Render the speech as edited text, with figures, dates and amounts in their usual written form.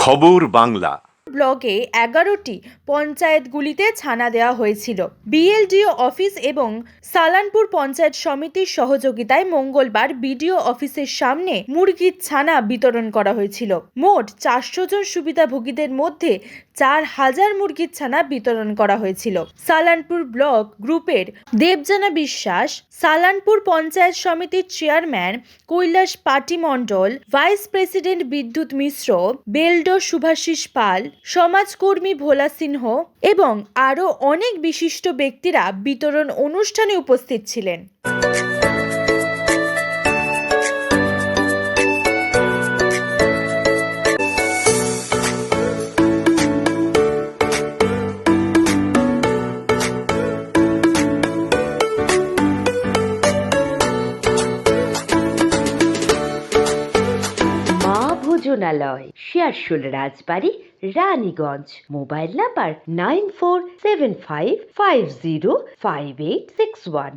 খবর বাংলা। ব্লকে 11টি পঞ্চায়েতগুলিতে ছানা দেওয়া হয়েছিল। বিএলডিও অফিস এবং সালানপুর পঞ্চায়েত সমিতির সহযোগিতায় মঙ্গলবার বিডিও অফিসের সামনে মুরগির ছানা বিতরণ করা হয়েছিল। মোট 400 জন সুবিধাভোগীদের মধ্যে 4000 মুরগির ছানা বিতরণ করা হয়েছিল। সালানপুর ব্লক গ্রুপের দেবজানা বিশ্বাস, সালানপুর পঞ্চায়েত সমিতির চেয়ারম্যান কৈলাস পাটি মণ্ডল, ভাইস প্রেসিডেন্ট বিদ্যুৎ মিশ্র, বেলডো শুভাশিস পাল, সমাজকর্মী ভোলা সিংহ এবং আরও অনেক বিশিষ্ট ব্যক্তিরা বিতরণ অনুষ্ঠানে উপস্থিত ছিলেন। ভোজনালয়, শেয়ারশোল রাজবাড়ি, রানীগঞ্জ। Mobile number 9475505861।